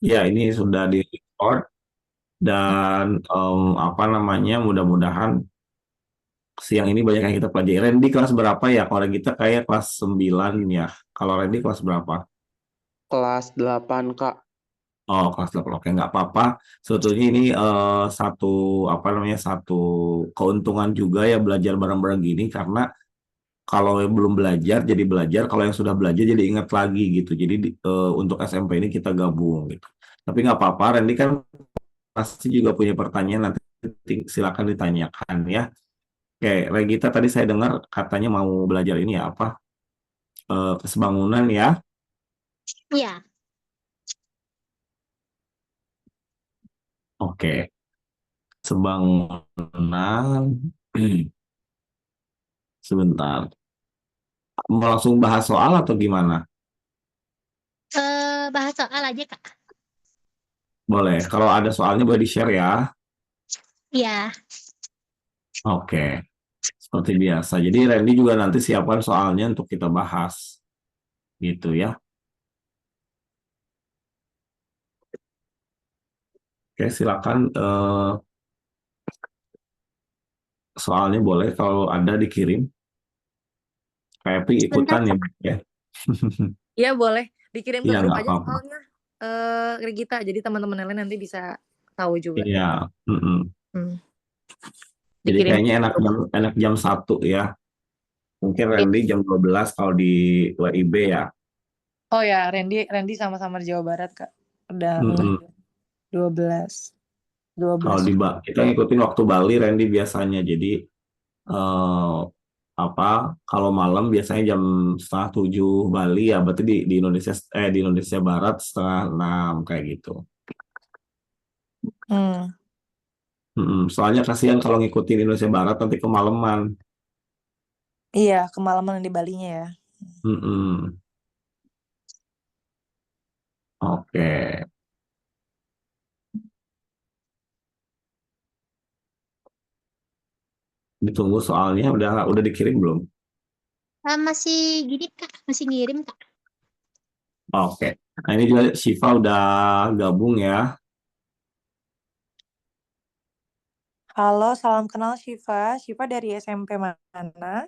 Ya, ini sudah di record dan apa namanya, mudah-mudahan siang ini banyak yang kita pelajari. Randy kelas berapa ya? Kalau kita kayak kelas 9 ya. Kalau Randy kelas berapa? Kelas 8 Kak. Oh, kelas 8. Oke, nggak apa-apa. Sebetulnya ini satu apa namanya, satu keuntungan juga ya belajar bareng-bareng gini, karena kalau yang belum belajar jadi belajar, kalau yang sudah belajar jadi ingat lagi gitu. Jadi untuk SMP ini kita gabung gitu. Tapi nggak apa-apa, Randy kan pasti juga punya pertanyaan, nanti silakan ditanyakan ya. Oke, Regita tadi saya dengar katanya mau belajar ini ya, apa, kesebangunan ya. Iya, Oke, sebangunan. Sebentar, mau langsung bahas soal atau gimana? bahas soal aja, Kak. Boleh, kalau ada soalnya boleh di-share ya. Iya, Oke, seperti biasa. Jadi Randy juga nanti siapkan soalnya untuk kita bahas, gitu ya. Oke, silakan, soalnya boleh kalau ada dikirim. Kayak sebentar, ikutan ya, Kak. Bu, ya. Iya boleh dikirim ke Iya, grup nggak aja apa-apa. soalnya Regita, jadi teman-teman yang lain nanti bisa tahu juga. Iya. Mm-mm. Hmm. Jadi Dikirim kayaknya ke enak grup. jam 1 ya. Mungkin Iya. Randy jam 12 kalau di WIB ya. Oh ya, Randy sama-sama di Jawa Barat Kak. Udah nggak Mm-mm. 12 Kalau 12. kita ngikutin waktu Bali Randy biasanya. Jadi eh, apa, kalau malam biasanya jam 6:30 Bali ya, berarti di Indonesia, di Indonesia Barat 5:30 kayak gitu. Hmm. Mm-mm. Soalnya kasihan kalau ngikutin Indonesia Barat nanti kemalaman. Iya, kemalaman di Balinya ya. Mm-mm. Oke, ditunggu soalnya, udah dikirim belum? Masih gini, Kak. Masih ngirim, Kak. Oke. Nah, ini juga Shiva udah gabung ya. Halo, salam kenal Syifa. Syifa dari SMP mana?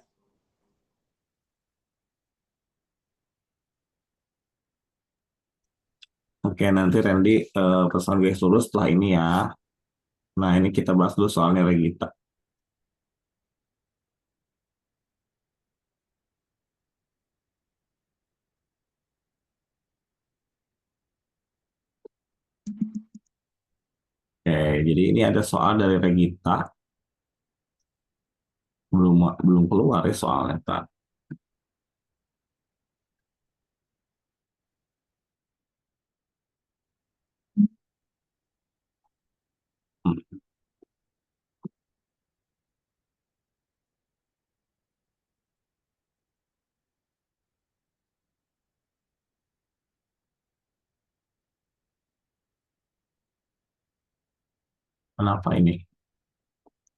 Oke, nanti Randy pesan gue dulu setelah ini ya. Nah, ini kita bahas dulu soalnya Regita. Oke, jadi ini ada soal dari Regita. Belum belum keluar ya soalnya, Kak. Hmm, Kenapa ini?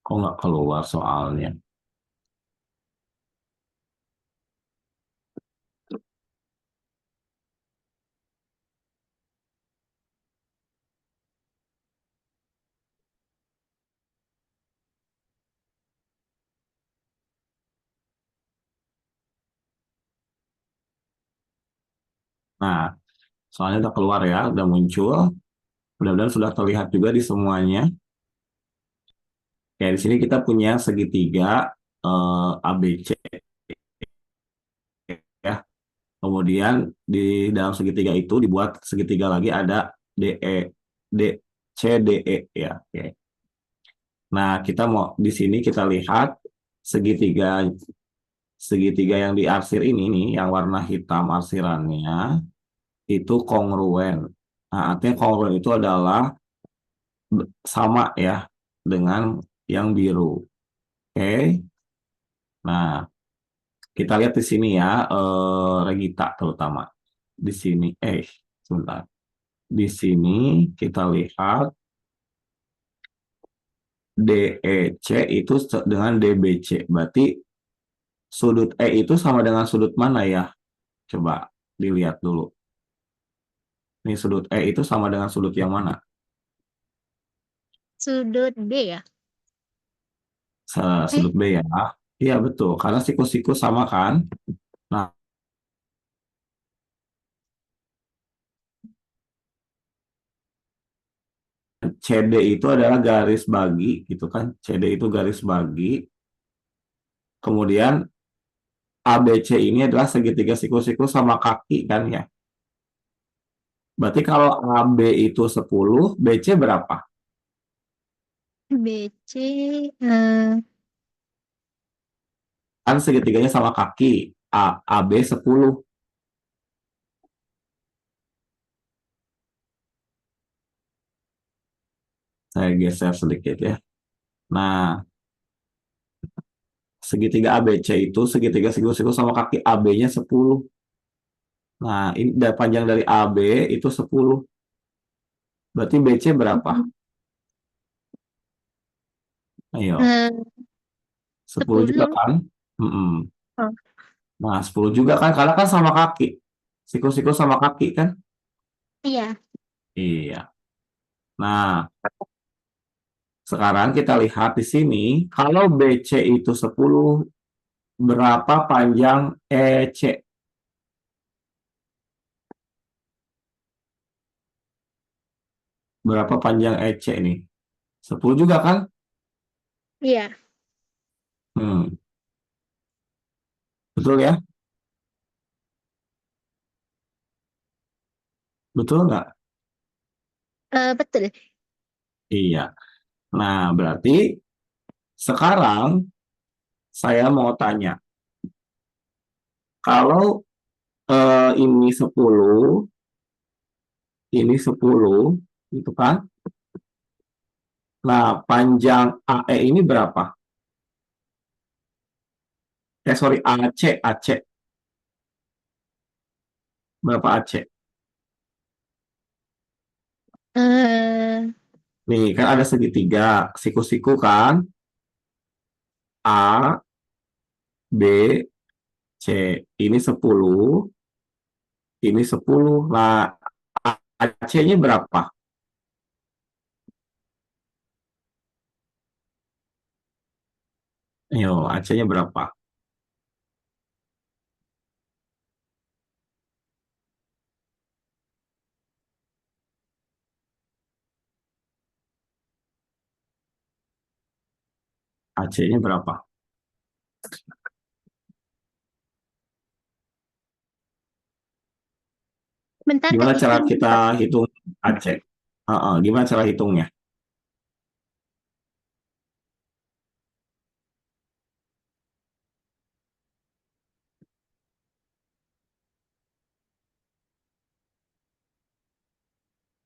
Kok nggak keluar soalnya? Nah, soalnya udah keluar ya, udah muncul. Mudah-mudahan sudah terlihat juga di semuanya. Kayak di sini kita punya segitiga ABC ya. Kemudian di dalam segitiga itu dibuat segitiga lagi, ada DE, D, CDE ya. Oke. Nah, kita mau di sini kita lihat segitiga segitiga yang diarsir ini nih, yang warna hitam arsirannya itu kongruen. Nah, artinya kongruen itu adalah sama ya dengan yang biru. Oke. Nah, kita lihat di sini ya, Regita terutama. Di sini, sebentar. Di sini kita lihat DEC itu dengan DBC. Berarti sudut E itu sama dengan sudut mana ya? Coba dilihat dulu. Ini sudut E itu sama dengan sudut yang mana? Sudut B ya? Eh, Sudut B ya. Iya betul, karena siku-siku sama kan. Nah, CD itu adalah garis bagi, gitu kan. CD itu garis bagi. Kemudian ABC ini adalah segitiga siku-siku sama kaki kan ya. Berarti kalau AB itu 10, BC berapa? BC, eh, Kan segitiganya sama kaki. AB 10. Saya geser sedikit ya. Nah, segitiga ABC itu segitiga siku-siku sama kaki AB-nya 10. Nah, ini panjang dari AB itu 10. Berarti BC berapa? Ayo, eh, 10 juga 10. kan? Mm-mm. Oh, Nah, 10 juga kan? Karena kan sama kaki. Siku-siku sama kaki kan? iya. Iya. Nah, sekarang kita lihat di sini. Kalau BC itu 10, berapa panjang EC? Berapa panjang EC nih? 10 juga kan? Iya. Hmm, betul ya? Betul nggak? Betul. Iya. Nah, berarti sekarang saya mau tanya. Kalau ini 10, ini 10, gitu kan? Nah, panjang AE ini berapa? Sorry, AC. Berapa AC? Eh, Nih, kan ada segitiga, siku-siku kan? A, B, C. Ini 10, ini 10. Nah, AC-nya berapa? Ayo, AC-nya berapa? AC-nya berapa? Bentar Kak, Gimana cara ini kita hitung AC? Gimana cara hitungnya?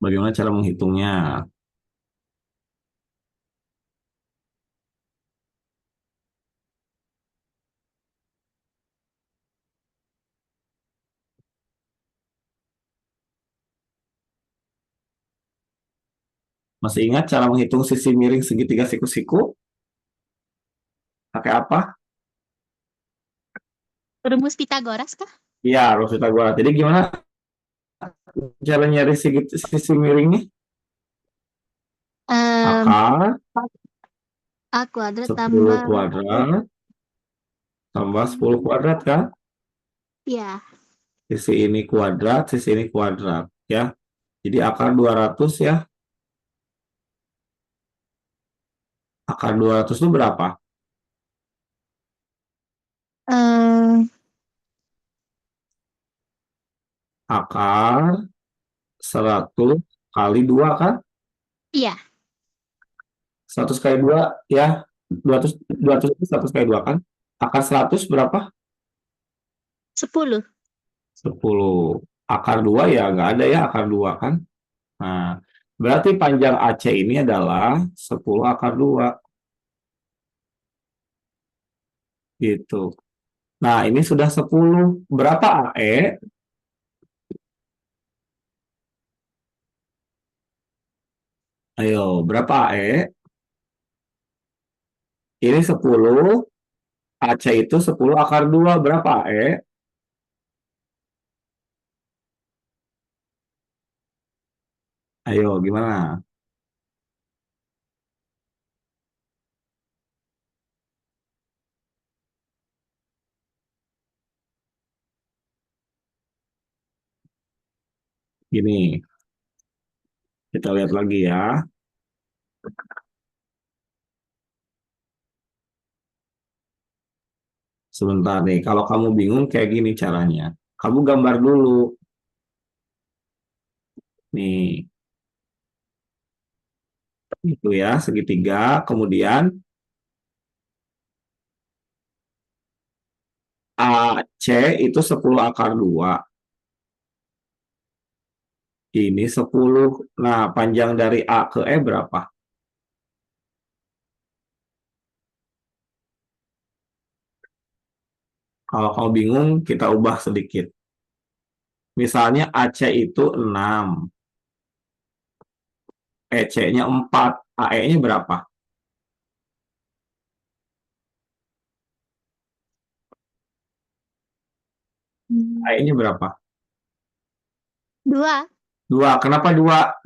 Bagaimana cara menghitungnya? Masih ingat cara menghitung sisi miring segitiga siku-siku? Pakai apa? rumus Pitagoras kah? Iya, harus kita gua. Jadi gimana cara nyari sisi miringnya? Em, Akar A kuadrat 10 tambah, kuadrat tambah 10 kuadrat kan? ya, Sisi ini kuadrat, sisi ini kuadrat. Ya, jadi akar 200 ya. Akar 200 itu berapa? em, Akar 100 kali 2 kan? iya, 100 kali 2 ya. 200 itu 100 kali 2 kan? Akar 100 berapa? 10. 10. Akar 2 ya nggak ada ya akar 2 kan? Nah, berarti panjang AC ini adalah 10 akar 2 gitu. Nah, ini sudah 10. Berapa AE? Ayo, berapa AE? Ini 10, AC itu 10 akar 2 berapa AE? Ayo, gimana? Gini, kita lihat lagi ya. Sebentar nih, kalau kamu bingung kayak gini caranya. Kamu gambar dulu. Nih, itu ya, segitiga. Kemudian AC itu 10 akar 2. Ini 10. Nah, panjang dari A ke E berapa? Kalau kamu bingung, kita ubah sedikit. Misalnya AC itu 6, EC-nya 4, AE-nya berapa? AE-nya berapa? 2, 2. Kenapa 2?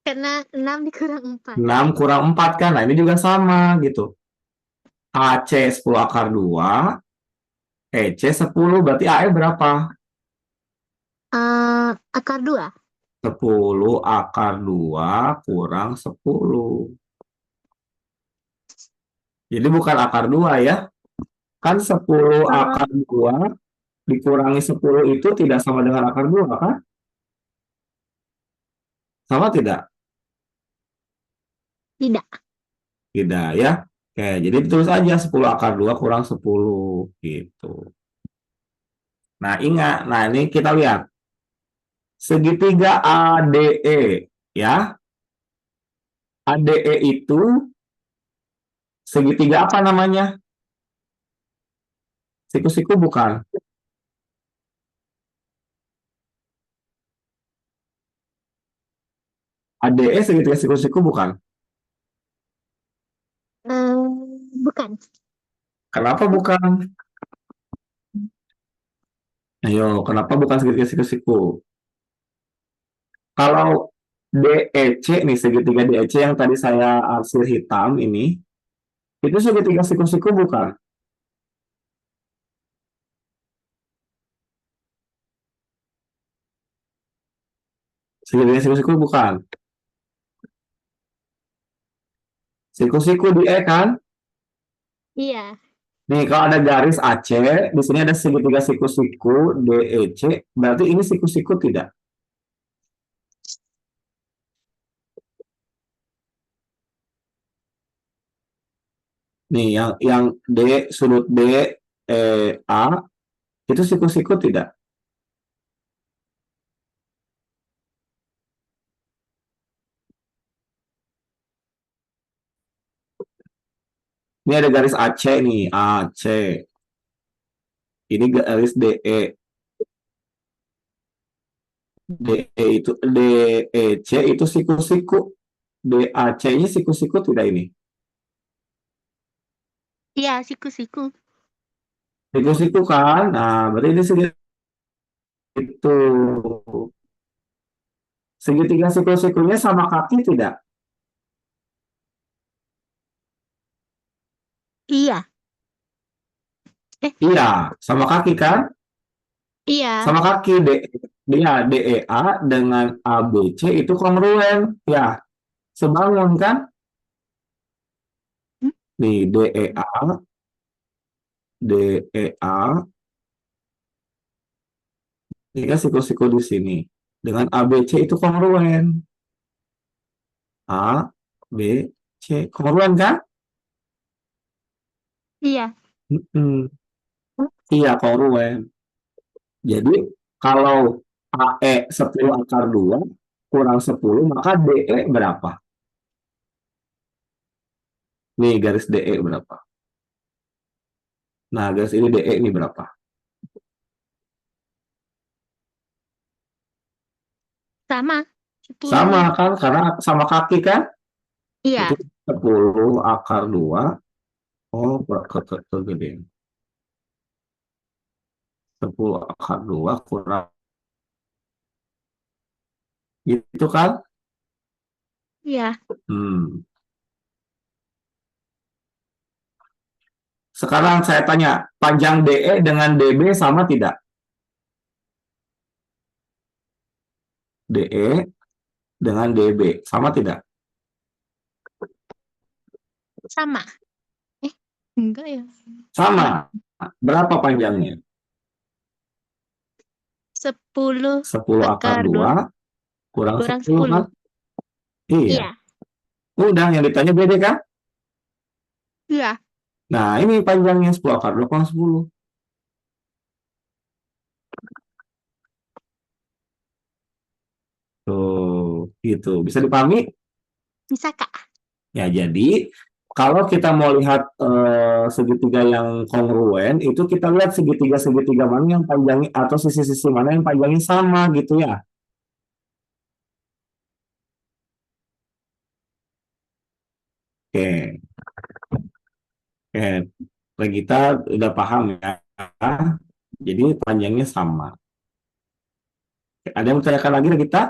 karena 6 dikurang 4. 6 kurang 4 kan? Nah, ini juga sama gitu. AC 10 akar 2, EC 10, berarti AE berapa? Akar 2. 10 akar 2 kurang 10. Jadi bukan akar 2 ya. Kan 10 akar 2 dikurangi 10 itu tidak sama dengan akar 2 kan? Sama tidak? Tidak. Tidak ya. Oke, jadi tulis aja 10 akar 2 kurang 10 gitu. Nah, ingat. Nah, ini kita lihat. Segitiga ADE ya. ADE itu segitiga apa namanya? Siku-siku bukan. ADE segitiga siku-siku bukan. Bukan. Kenapa bukan? Ayo, kenapa bukan segitiga siku-siku? Kalau DEC nih, segitiga DEC yang tadi saya arsir hitam ini, itu segitiga siku-siku bukan? Segitiga siku-siku bukan. Siku-siku di E kan? Iya. Nih, kalau ada garis AC, di sini ada segitiga siku-siku DEC, berarti ini siku-siku tidak? Nih, yang D, sudut D, A, itu siku-siku tidak? Ini ada garis AC nih, AC. Ini garis DE. DE itu DEC itu siku-siku. DAC-nya siku-siku tidak ini? Iya, siku-siku. Siku-siku kan? Nah, berarti ini segitu. Segitiga siku-sikunya sama kaki tidak? Iya. Iya, sama kaki kan? Iya. Sama kaki dia DEA dengan ABC itu kongruen. Ya, sebangun kan? Hmm? Nih DEA ini kan siku-siku di sini. Dengan ABC itu kongruen. A, B, C. Kongruen kan? Iya. Mm-mm. Iya, kongruen. Jadi kalau AE 10 akar 2 kurang 10 maka DE berapa? Nih garis DE berapa? Nah, garis ini DE ini berapa? Sama. 10. Sama kan? Karena sama kaki kan? Itu Iya. 10 akar 2. Oh, kegedean. 10 akar 2 kurang. Gitu kan? Iya. Hmm. Sekarang saya tanya, panjang DE dengan DB sama tidak? DE dengan DB sama tidak? Sama. Enggak ya. Sama. Berapa panjangnya? 10 10 akar akar 2 2 kurang kurang 10 kan? 10. Iya. Iya. Udah, yang ditanya BD kan? Iya. Nah, ini panjangnya 10 akar 2 kurang 10. Tuh, gitu. Bisa dipahami? Bisa, Kak. Ya, jadi kalau kita mau lihat segitiga yang kongruen, itu kita lihat segitiga-segitiga mana yang panjangnya atau sisi-sisi mana yang panjangnya sama gitu ya. Oke, oke. Kita udah paham ya. Jadi panjangnya sama. Ada yang bertanyakan lagi kita?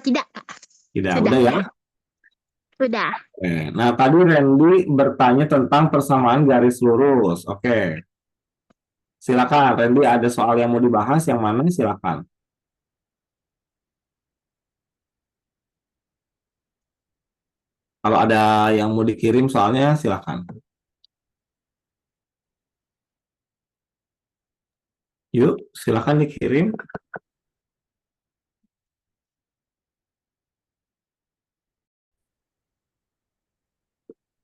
Tidak, Kak. Tidak, Sudah. udah ya. Sudah. Oke. Nah, tadi Randy bertanya tentang persamaan garis lurus. Oke, silakan Randy, ada soal yang mau dibahas yang mana? Silakan. Kalau ada yang mau dikirim soalnya silakan. Yuk, silakan dikirim.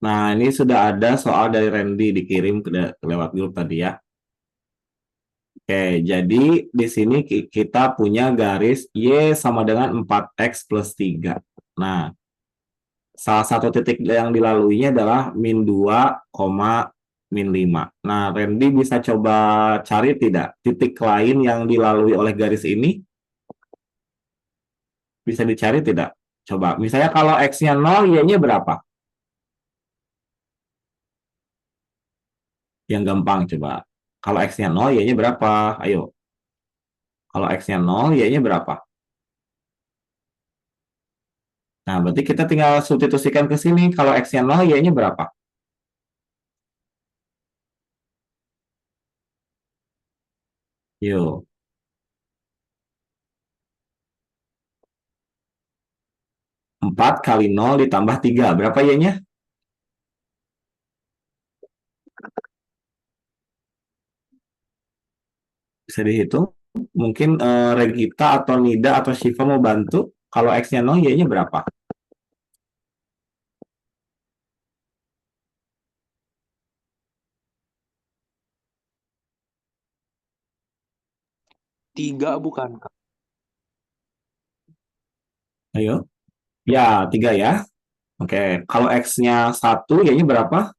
Nah, ini sudah ada soal dari Randy dikirim lewat grup tadi ya. Oke, jadi di sini kita punya garis Y sama dengan 4X plus 3. Nah, salah satu titik yang dilaluinya adalah min 2, min 5. Nah, Randy bisa coba cari tidak titik lain yang dilalui oleh garis ini? Bisa dicari tidak? Coba, misalnya kalau X-nya 0, Y-nya berapa? Yang gampang coba. Kalau X-nya 0, Y-nya berapa? Ayo. Kalau X-nya 0, Y-nya berapa? Nah, berarti kita tinggal substitusikan ke sini. Kalau X-nya 0, Y-nya berapa? Yuk. 4 kali 0 ditambah 3. Berapa Y-nya? Bisa dihitung. Mungkin Regita atau Nida atau Shiva mau bantu. Kalau X-nya 0, Y-nya berapa? Tiga bukan, Kak? Ayo. Ya, 3 ya. Oke. Kalau X-nya 1, Y-nya berapa?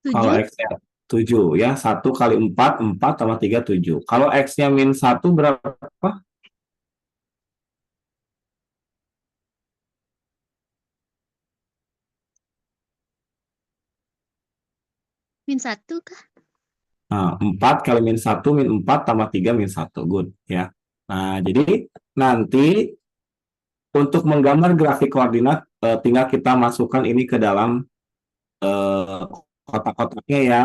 7. Kalau X-nya 7 ya. 1 kali 4, 4 tambah 3, 7. Kalau X-nya min 1 berapa? Min 1 kah? Nah, 4 kali min 1, min 4 tambah 3, min 1. Good ya. Nah, jadi nanti untuk menggambar grafik koordinat, tinggal kita masukkan ini ke dalam eh, kotak-kotaknya ya.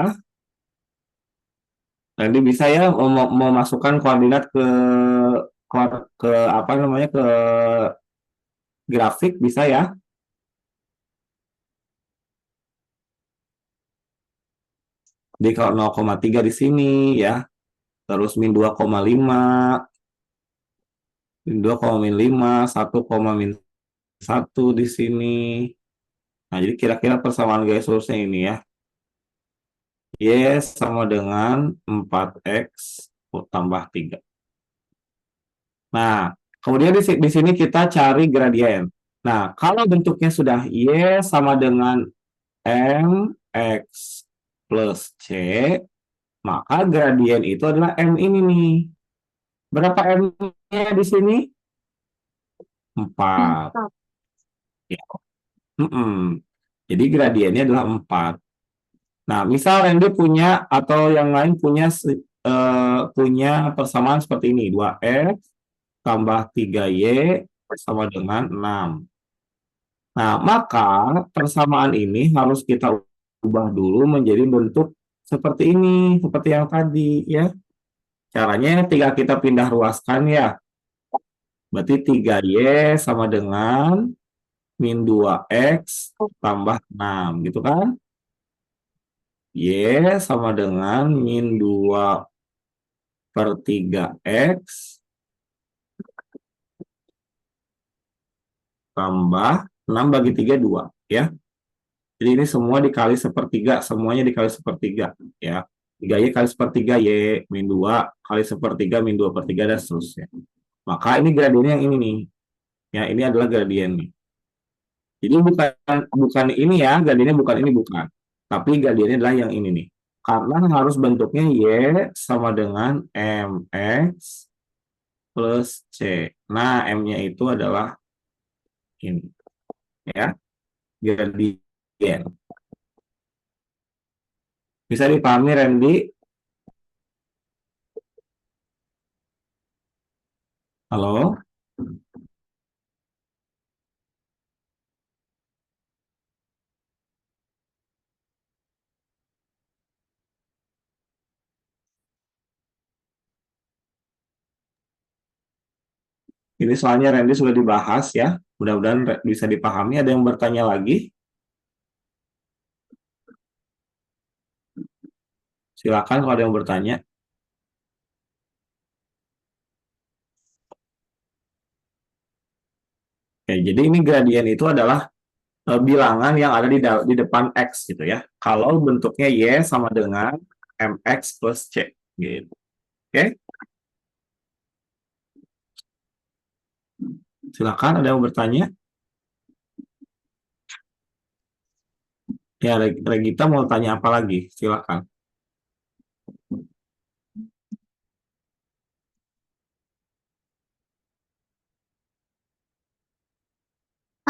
Nanti bisa ya memasukkan koordinat ke apa namanya ke grafik bisa ya. Jadi kalau 0,3 di sini ya, terus min 2,5, min 2,5, 1,-1 di sini. Nah, jadi kira-kira persamaan garis lurusnya ini ya. Y sama dengan 4X tambah 3. Nah, kemudian di sini kita cari gradien. Nah, kalau bentuknya sudah Y sama dengan MX plus C, maka gradien itu adalah M ini nih. Berapa M-nya di sini? 4. 4. Ya. Mm-mm. Jadi gradiennya adalah 4. Nah, misal Randy punya atau yang lain punya persamaan seperti ini, 2x tambah 3y sama dengan 6. Nah, maka persamaan ini harus kita ubah dulu menjadi bentuk seperti ini, seperti yang tadi ya. Caranya tinggal kita pindah ruaskan ya. Berarti 3y sama dengan min 2x tambah 6 gitu kan. Y sama dengan min 2/3x tambah 6 bagi 3 2 ya. Jadi ini semua dikali sepertiga, semuanya dikali sepertiga ya. 3y kali sepertiga y min 2 kali sepertiga min 2/3 dan seterusnya. Maka ini gradiennya yang ini nih. Ya, ini adalah gradien nih. Jadi bukan ini ya, gradiennya bukan ini bukan. Tapi gradiennya adalah yang ini nih. Karena harus bentuknya y sama dengan mx plus c. Nah, m-nya itu adalah ini ya, gradien. Bisa dipahami Randy? Halo? Ini soalnya Randy sudah dibahas ya. Mudah-mudahan bisa dipahami. Ada yang bertanya lagi? Silakan kalau ada yang bertanya. Oke, jadi ini gradien itu adalah bilangan yang ada di depan X gitu ya. Kalau bentuknya Y sama dengan MX plus C. Gitu. Oke, silakan ada yang bertanya. Ya, Regita mau tanya apa lagi? Silakan.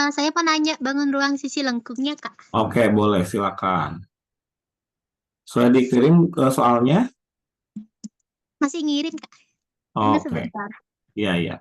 Saya mau nanya bangun ruang sisi lengkungnya, Kak. Oke, boleh silakan. Sudah dikirim ke soalnya? Masih ngirim, Kak. Tunggu Oke, sebentar. iya iya.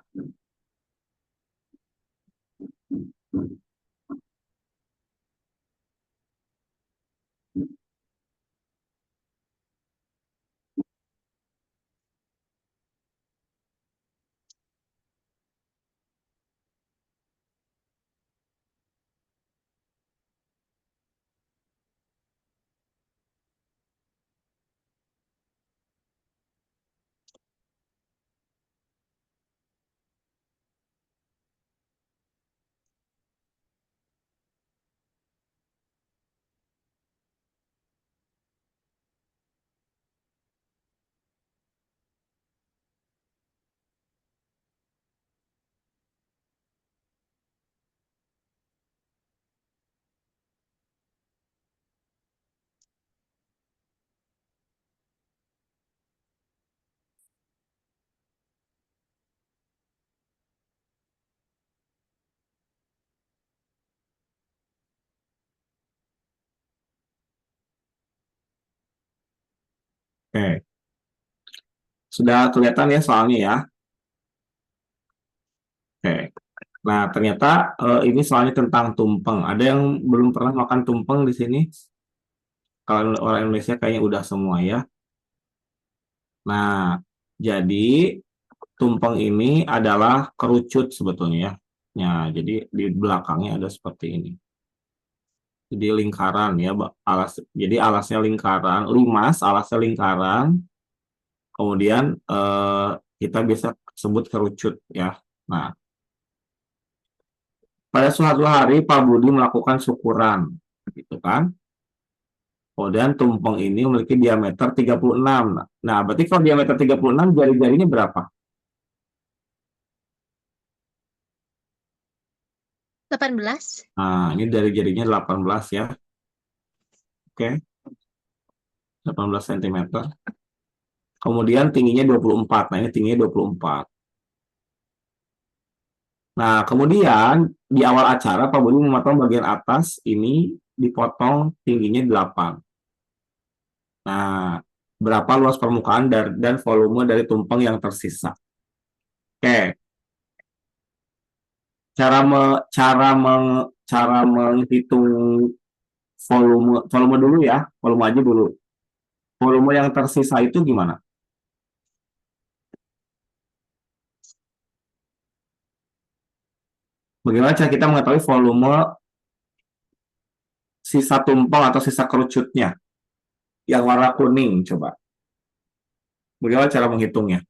Oke. Sudah kelihatan ya soalnya ya. Oke. Nah, ternyata ini soalnya tentang tumpeng. Ada yang belum pernah makan tumpeng di sini? Kalau orang Indonesia kayaknya udah semua ya. Nah, jadi tumpeng ini adalah kerucut sebetulnya ya. Ya, jadi di belakangnya ada seperti ini. Jadi lingkaran ya, jadi alasnya lingkaran, limas alasnya lingkaran. Kemudian kita bisa sebut kerucut ya. Nah, pada suatu hari Pak Budi melakukan syukuran, gitu kan? Kemudian tumpeng ini memiliki diameter 36. Nah, berarti kalau diameter 36, jari-jarinya berapa? 18. Nah, ini dari jarinya 18 ya. Oke, 18 cm. Kemudian tingginya 24. Nah, ini tingginya 24. Nah, kemudian di awal acara Pak Budi memotong bagian atas ini dipotong tingginya 8. Nah, berapa luas permukaan dan volume dari tumpeng yang tersisa? Oke, cara menghitung volume dulu ya, volume aja dulu. Volume yang tersisa itu gimana? Bagaimana cara kita mengetahui volume sisa tumpeng atau sisa kerucutnya yang warna kuning? Coba. Bagaimana cara menghitungnya?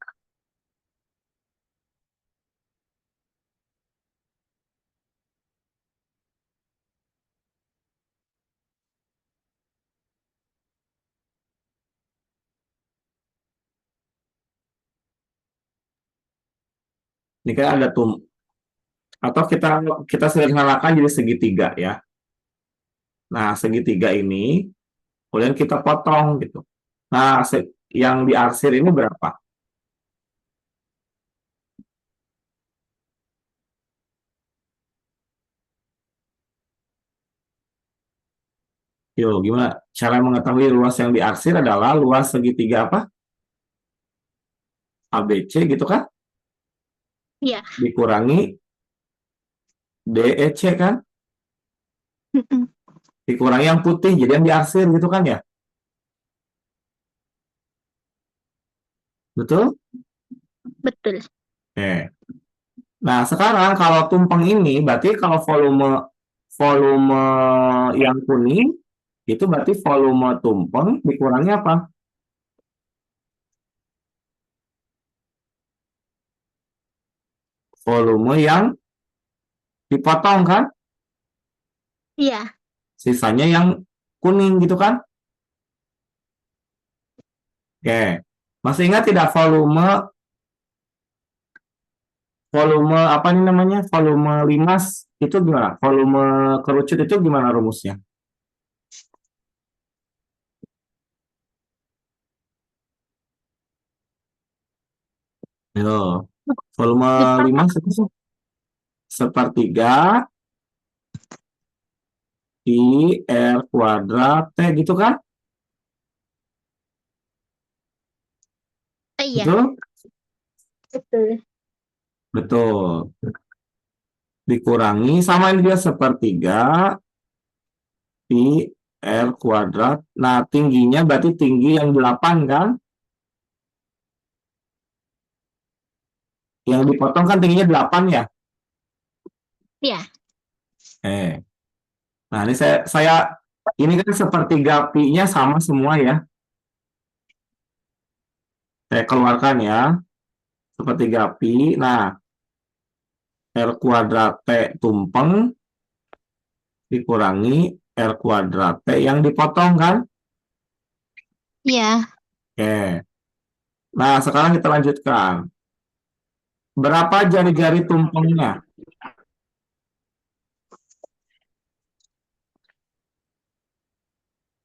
Ini kan ada atau kita sederhanakan jadi segitiga ya. Nah, segitiga ini kemudian kita potong gitu. Nah, yang diarsir ini berapa? Yo, gimana? Cara mengetahui luas yang diarsir adalah luas segitiga apa? ABC gitu kan? Iya. Dikurangi DEC kan? Mm-mm. Dikurangi yang putih, jadi yang diarsir gitu kan ya? Betul? Betul. Oke. Nah, sekarang kalau tumpeng ini, berarti kalau volume yang kuning, itu berarti volume tumpeng dikurangi apa? Volume yang dipotong kan? Iya. Sisanya yang kuning gitu kan? Oke. Masih ingat tidak volume apa ini namanya? Volume limas itu gimana? Volume kerucut itu gimana rumusnya? Yo, volume Lipat. limas itu sepertiga I R kuadrat T gitu kan? Iya. Betul? Betul. Betul. Dikurangi sama ini dia sepertiga pi R kuadrat. Nah, tingginya berarti tinggi yang 8 kan? Yang dipotong kan tingginya 8 ya? Iya. Nah, ini saya ini kan sepertiga pi-nya sama semua ya. Saya keluarkan ya. Sepertiga pi. Nah, R kuadrat T tumpeng dikurangi R kuadrat T yang dipotong kan? Iya. Oke. Nah, sekarang kita lanjutkan. Berapa jari-jari tumpengnya?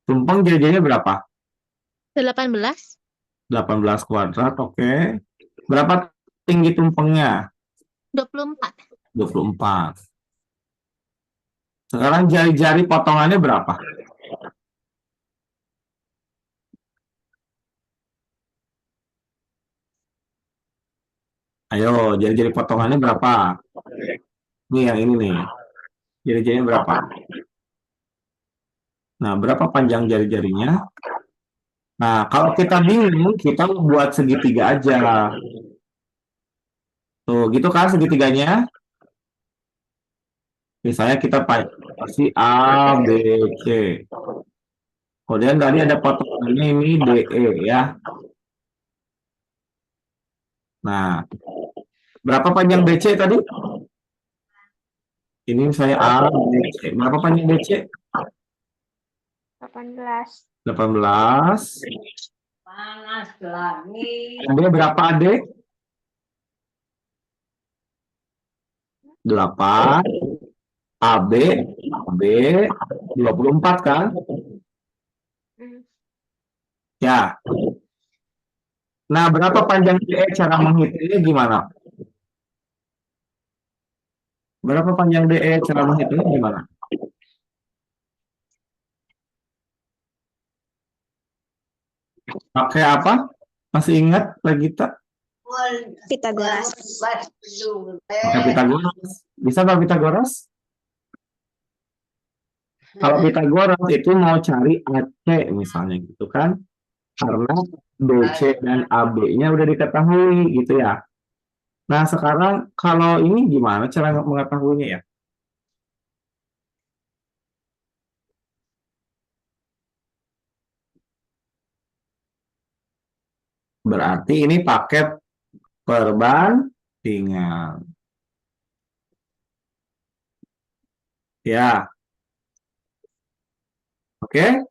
Tumpeng jari-jarinya berapa? 18. 18 kuadrat, oke. Berapa tinggi tumpengnya? 24. 24. Sekarang jari-jari potongannya berapa? Ayo, jari-jari potongannya berapa? Ini yang ini nih. Jari-jarinya berapa? Nah, berapa panjang jari-jarinya? Nah, kalau kita bingung, kita buat segitiga aja. Tuh, gitu kan segitiganya? Misalnya kita kasih A, B, C. Kemudian tadi ada potongannya ini DE ya. Nah, berapa panjang BC tadi? Ini saya A, B, C. Berapa panjang BC? 18. 18. Panas lagi. Kemudian berapa AD? 8. AB, AB 24 kan? Ya. Nah, berapa panjang DE cara menghitungnya gimana? Berapa panjang DE cara menghitungnya gimana? . Pakai apa? Masih ingat, Regita? Pitagoras. Pakai Pitagoras. Bisa nggak Pitagoras? Kalau Pitagoras itu mau cari AC misalnya gitu kan. Karena BC dan AB-nya udah diketahui gitu ya. Nah, sekarang kalau ini gimana cara mengetahuinya ya? Berarti ini pakai perbandingan. Ya, oke?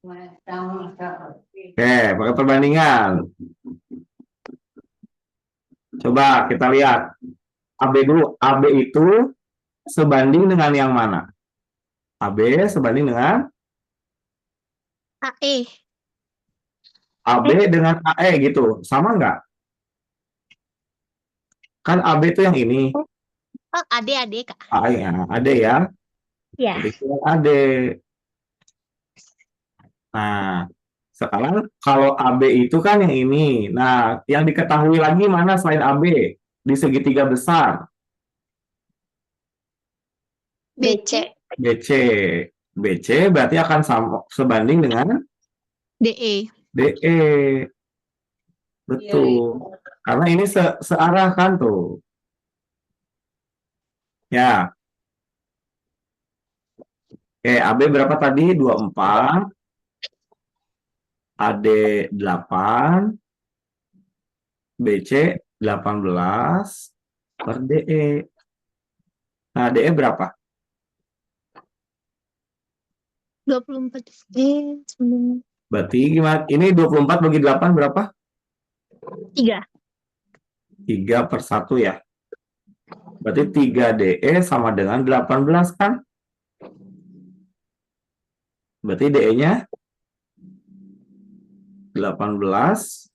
Oke, pakai perbandingan. Coba kita lihat. AB dulu. AB itu sebanding dengan yang mana? AB sebanding dengan AE. AB dengan AE gitu. Sama nggak? Kan AB itu yang ini. Oh, AD, Kak. AE ya, AD ya. Ya. Jadi itu AD. Nah, sekarang kalau AB itu kan yang ini. Nah, yang diketahui lagi mana selain AB? Di segitiga besar. BC. BC. BC berarti akan sama, sebanding dengan DE. DE. Betul. Karena ini searah kan tuh. Ya. Oke, AB berapa tadi? 24. AD 8. BC 18 per DE. Nah, DE berapa? 24. Berarti gimana? Ini 24 bagi 8 berapa? 3. 3 per 1 ya. Berarti 3 DE sama dengan 18 kan? Berarti DE-nya 18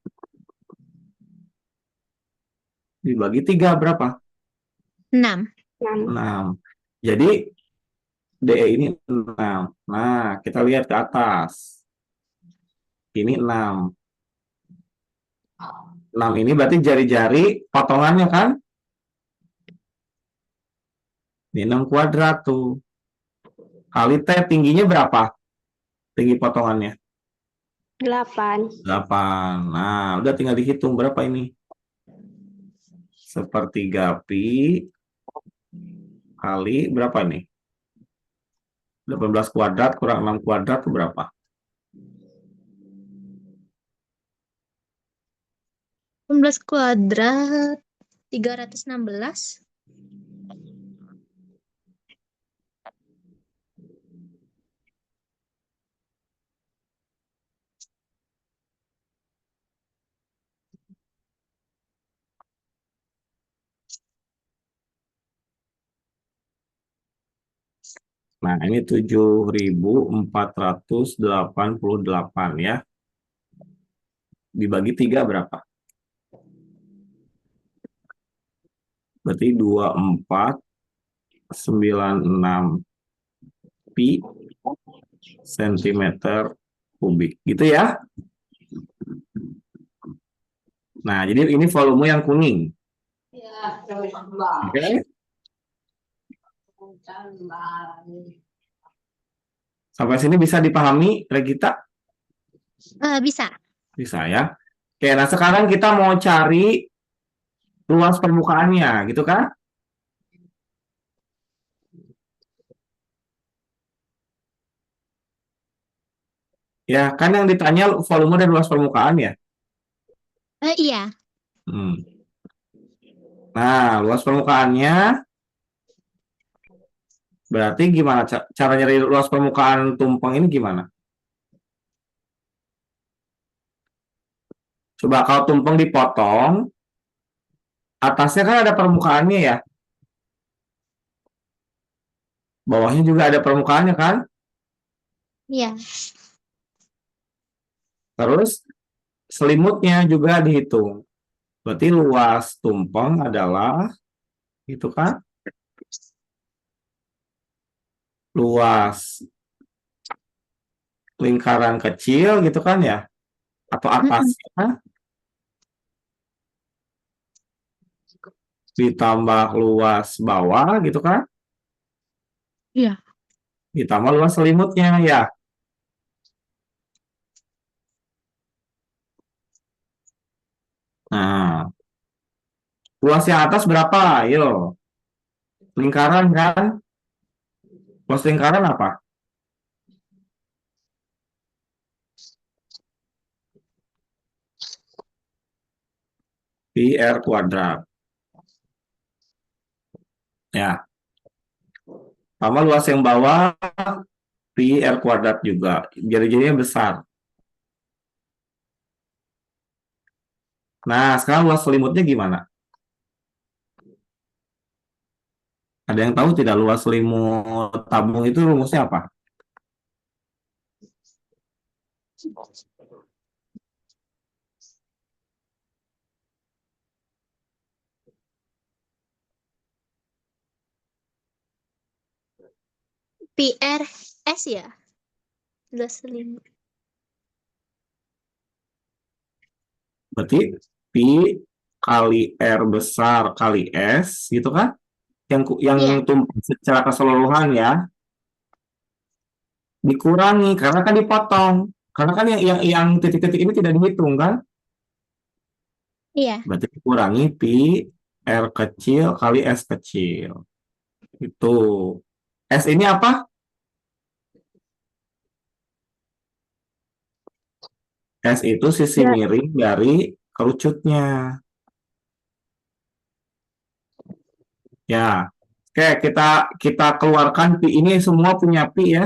dibagi 3 berapa? 6. 6. Jadi DE ini 6. Nah, kita lihat ke atas. Ini 6. 6 ini berarti jari-jari potongannya kan? Ini 6 kuadrat tuh. Kali T tingginya berapa? Tinggi potongannya? 8. 8. Nah, udah tinggal dihitung berapa ini? Sepertiga pi kali berapa nih? 18 kuadrat kurang 6 kuadrat itu berapa? 18 kuadrat. 316. Nah, ini 7.488 ya. Dibagi 3 berapa? Berarti 2496 pi sentimeter kubik. Gitu ya. Nah, jadi ini volume yang kuning. Oke. Sampai sini bisa dipahami, Regita? Bisa. Bisa ya. Oke, nah sekarang kita mau cari luas permukaannya, gitu kan? Ya, kan yang ditanya volume dan luas permukaan ya. Iya. Nah, luas permukaannya berarti gimana? Cara nyari luas permukaan tumpeng ini gimana? Coba kalau tumpeng dipotong, atasnya kan ada permukaannya ya. Bawahnya juga ada permukaannya kan? Iya. Terus selimutnya juga dihitung. Berarti luas tumpeng adalah itu kan? Luas lingkaran kecil gitu kan ya, atau atasnya ditambah luas bawah gitu kan, Iya. ditambah luas selimutnya ya. Nah, luas yang atas berapa? Ayo, lingkaran kan? Luas lingkaran apa? Pi R kuadrat. Ya, sama luas yang bawah pi R kuadrat juga. Jadinya besar. Nah, sekarang luas selimutnya gimana? Ada yang tahu tidak luas selimut tabung itu rumusnya apa? PRS ya? Luas selimut. Berarti pi kali R besar kali S gitu kan? Yang Iya. tumpang secara keseluruhan ya, dikurangi karena kan dipotong. Karena kan yang titik-titik ini tidak dihitung kan? Iya. Berarti dikurangi pi R kecil kali S kecil. Itu. S ini apa? S itu sisi Ya. miring dari kerucutnya. Ya. Oke, kita keluarkan pi ini semua punya pi ya.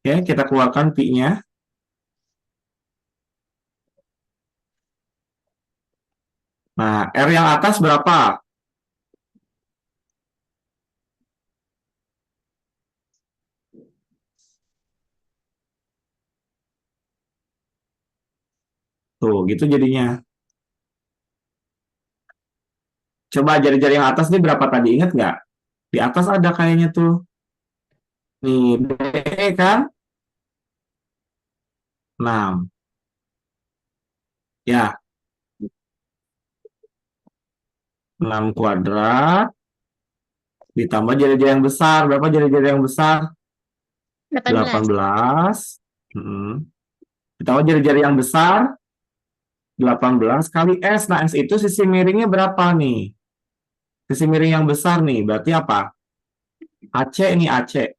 Oke, kita keluarkan pi-nya. Nah, R yang atas berapa? Tuh, gitu jadinya. Coba jari-jari yang atas nih berapa tadi? Ingat nggak? Di atas ada kayaknya tuh. Nih, D kan? 6. Ya, 6 kuadrat. Ditambah jari-jari yang besar. Berapa jari-jari yang besar? 18. 18. Ditambah jari-jari yang besar. 18 kali S. Nah, S itu sisi miringnya berapa nih? Sisi miring yang besar nih. Berarti apa? AC ini AC.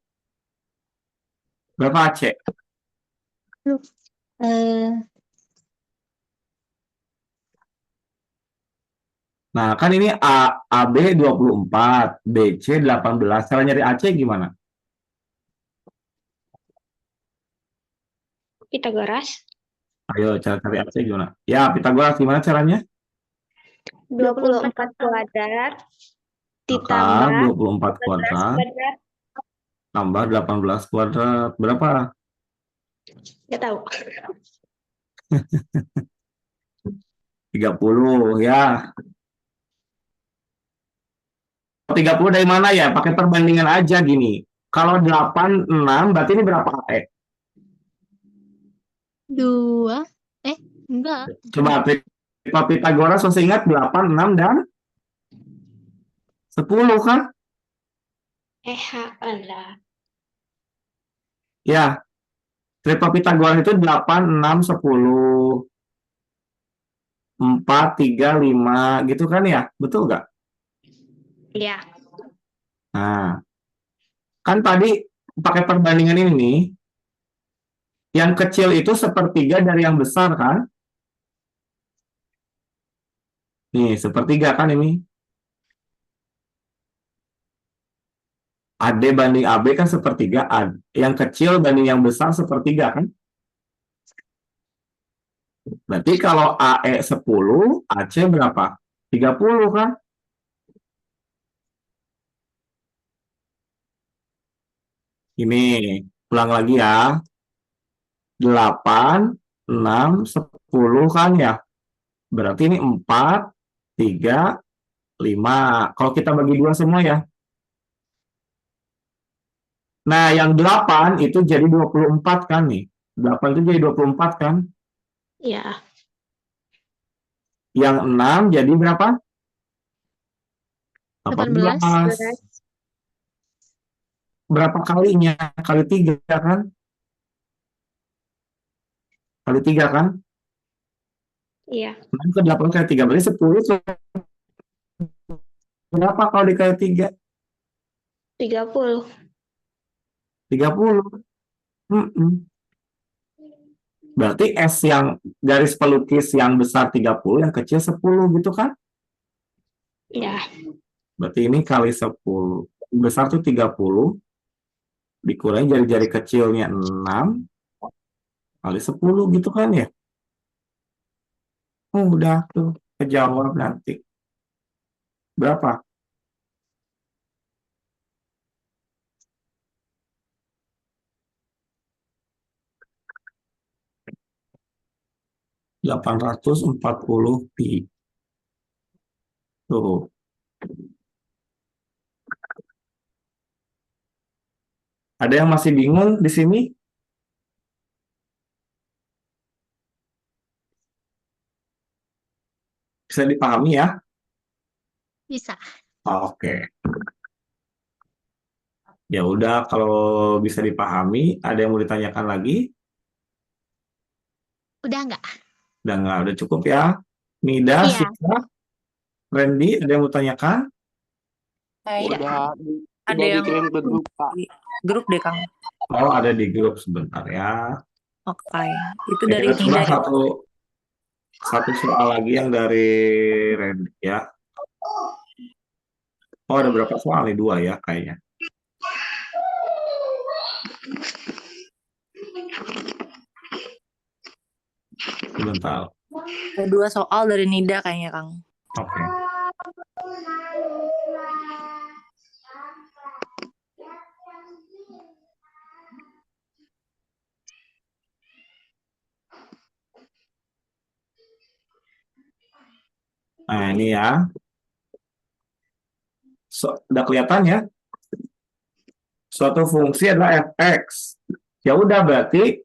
Berapa AC? Eh, Nah, kan ini AB 24, BC 18. Cara nyari AC gimana? Pitagoras. Ayo, cara cari AC gimana? Ya, Pitagoras gimana caranya? 24 kuadrat Maka ditambah 24 kuadrat kuadrat. tambah 18 kuadrat. Berapa? Nggak tahu. 30 ya. 30 dari mana ya? Pakai perbandingan aja gini. Kalau 86 berarti ini berapa AE? 2. Enggak. Coba Pitagoras masih ingat 8, 6, dan 10 kan? Allah. Ya, triple Pitagoras itu 8, 6, 10, 4, 3, 5 gitu kan ya? Betul nggak? Iya. Nah, kan tadi pakai perbandingan ini nih, yang kecil itu sepertiga dari yang besar kan? Nih, sepertiga kan ini. AD banding AB kan sepertiga. Yang kecil banding yang besar sepertiga kan? Berarti kalau AE 10, AC berapa? 30 kan? Ini, ulang lagi ya. 8, 6, 10 kan ya? Berarti ini 4, 3, 5. Kalau kita bagi dua semua ya. Nah, yang 8 itu jadi 24 kan nih. 8 itu jadi 24 kan? Iya. Yang 6 jadi berapa? 18. 18. Berapa kalinya? Kali 3 kan? Kali 3 kan? Iya. 6 ke 8 kali 3 berarti 10. Berapa kalau dikali 3? 30. 30. Berarti S yang garis pelukis yang besar 30, yang kecil 10 gitu kan? Iya. Berarti ini kali 10. Besar tuh 30, dikurangi jari-jari kecilnya 6, kali 10 gitu kan ya? Oh, udah tuh, kejawab nanti. Berapa? ...840 pi. Tuh. Ada yang masih bingung di sini? Bisa dipahami ya? Bisa. Oke. Ya udah, kalau bisa dipahami, ada yang mau ditanyakan lagi? Udah nggak? Udah nggak? Udah cukup ya? Nida, Iya. Sita, Randy, ada yang mau tanyakan? Tidak. Udah Ada yang dikirim ke grup, Kak. di grup deh, Kang. Oh, ada di grup sebentar ya. Oke. Itu Ya, dari kita coba Nida ya. satu soal lagi yang dari Randy ya. Oh, ada berapa soal nih? 2 ya kayaknya. Sebentar. Ada 2 soal dari Nida kayaknya, Kang. Oke. Nah, ini ya. Udah kelihatan ya? Suatu fungsi adalah fx. Ya udah, berarti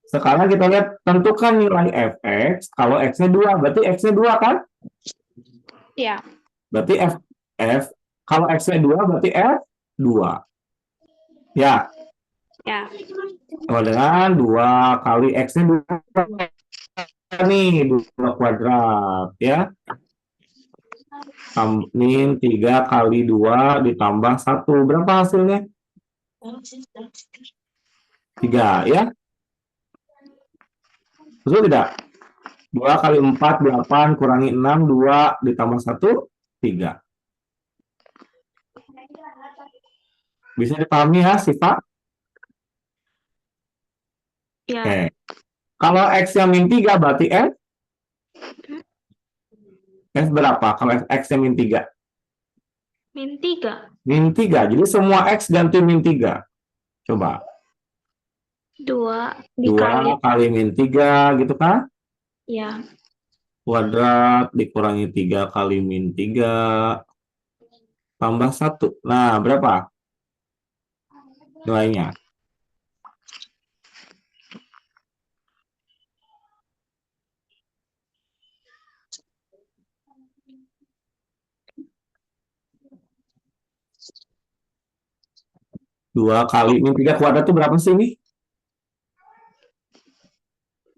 sekarang kita lihat, tentukan nilai fx kalau x-nya 2. Berarti x-nya 2 kan? Iya. Berarti f kalau x-nya 2 berarti f 2. Ya. Ya. Kalau dengan 2 kali x-nya 2 nih, 2 kuadrat ya. Min 3 kali 2 ditambah 1. Berapa hasilnya? 3 ya. Betul tidak? 2 kali 4, 8, kurangi 6, 2 ditambah 1, 3. Bisa dipahami ya, Siva? Ya. Oke. Kalau x-nya min 3 berarti f berapa? Kalau x-nya min 3? Min 3. Min 3. Jadi semua x ganti min 3. Coba. 2 2 kali min 3 gitu kan? Ya. Kuadrat dikurangi 3 kali min 3 tambah 1. Nah, berapa nilainya? Dua kali min 3 kuadrat itu berapa sih ini?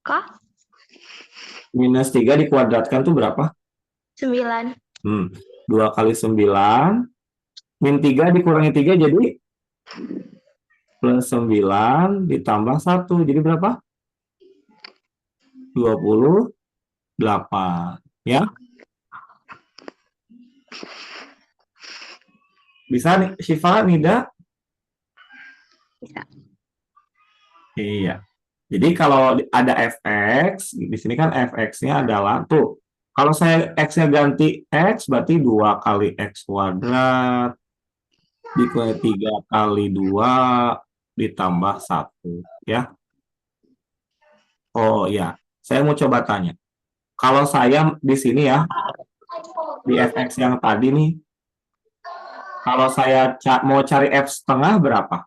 Kak? Minus 3 dikuadratkan itu berapa? 9. 2 kali 9. Min 3 dikurangi 3 jadi plus 9 ditambah 1. Jadi berapa? 28. Ya? Bisa nih, Syifa, Nida? Bisa. Iya. Jadi kalau ada fx, di sini kan fx-nya adalah tuh. Kalau saya x-nya ganti x, berarti 2 kali x kuadrat dikurangi 3 kali 2 ditambah 1. Ya. Oh ya, saya mau coba tanya. Kalau saya di sini ya, di fx yang tadi nih, kalau saya mau cari f setengah berapa?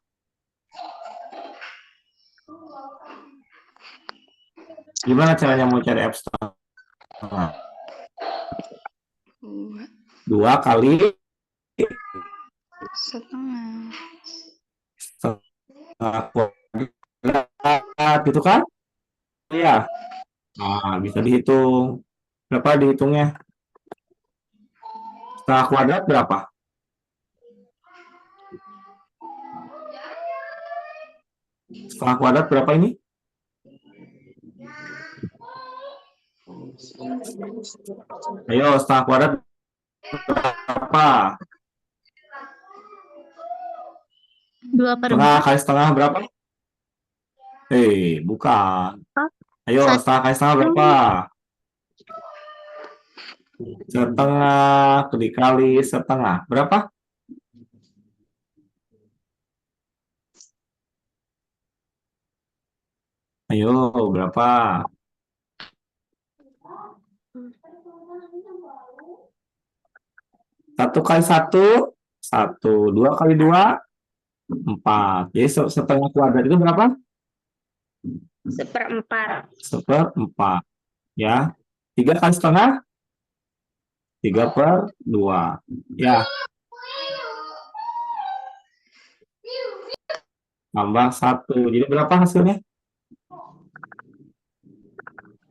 Gimana caranya mau cari F setengah? 2 kali setengah. setengah kuadrat gitu kan? Iya. Nah, bisa dihitung. Berapa dihitungnya? Setengah kuadrat berapa? Setengah kuadrat berapa ini? Ayo, setengah kuadrat berapa? 2/4. Setengah kali setengah berapa? Bukan. Ayo, Satu. setengah kali setengah berapa? Setengah dikali setengah. Berapa? Ayo, berapa? 1 kali 1, 1. 2 kali 2, 4. Jadi setengah kuadrat itu berapa? 1/4. 1/4. Ya. 3 kali setengah? 3/2. Ya. Tambah 1. Jadi berapa hasilnya?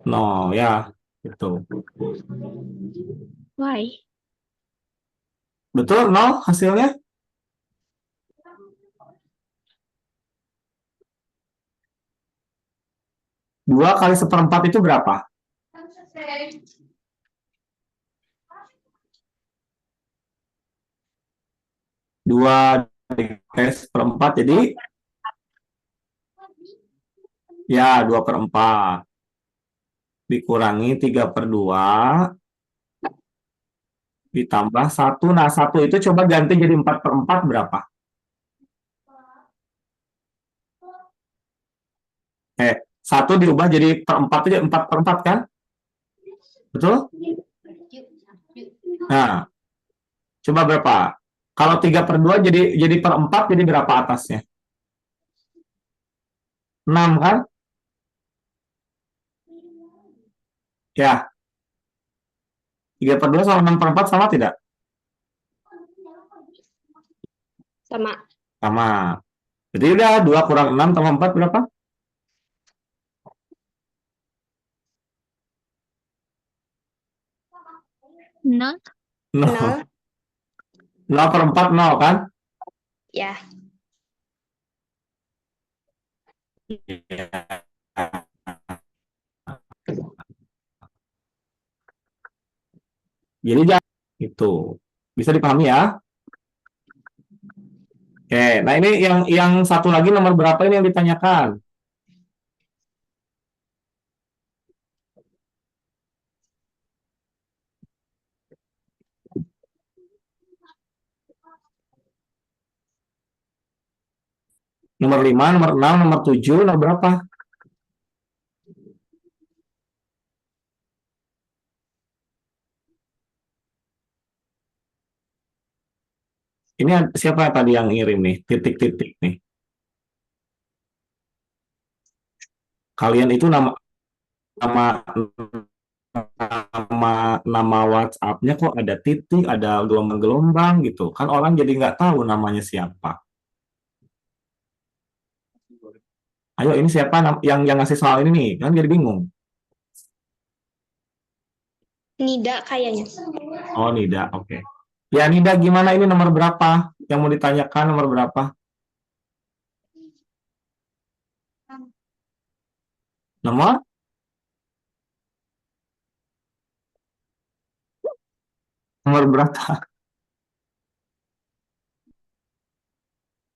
0 ya. Gitu. Why? Betul 0 hasilnya? Dua kali 1/4 itu berapa? 2 dikali 1/4 jadi ya 2/4. Dikurangi 3/2 ditambah 1. Nah, 1 itu coba ganti jadi 4/4 berapa? 1 diubah jadi per 4 itu 4/4 kan? Betul? Nah, coba berapa? Kalau 3/2 jadi per 4 jadi berapa atasnya? 6 kan? Ya. 3/2 sama 6/4 sama tidak? Sama. Sama. Jadi udah 2 kurang 6 tambah 4 berapa? 0. 0. 0/4 0 kan? Ya. Jadi jangan itu. Bisa dipahami ya? Oke, nah ini yang satu lagi nomor berapa ini yang ditanyakan? Nomor 5, nomor 6, nomor 7, nomor berapa? Ini siapa tadi yang ngirim nih? Titik-titik nih. Kalian itu nama nama nama WhatsApp-nya kok ada titik, ada gelombang-gelombang gitu. Kan orang jadi nggak tahu namanya siapa. Ayo ini siapa yang ngasih soal ini nih? Kan jadi bingung. Nida kayaknya. Oh, Nida, oke. Ya, Nida gimana ini nomor berapa? Yang mau ditanyakan nomor berapa? Nomor? Nomor berapa?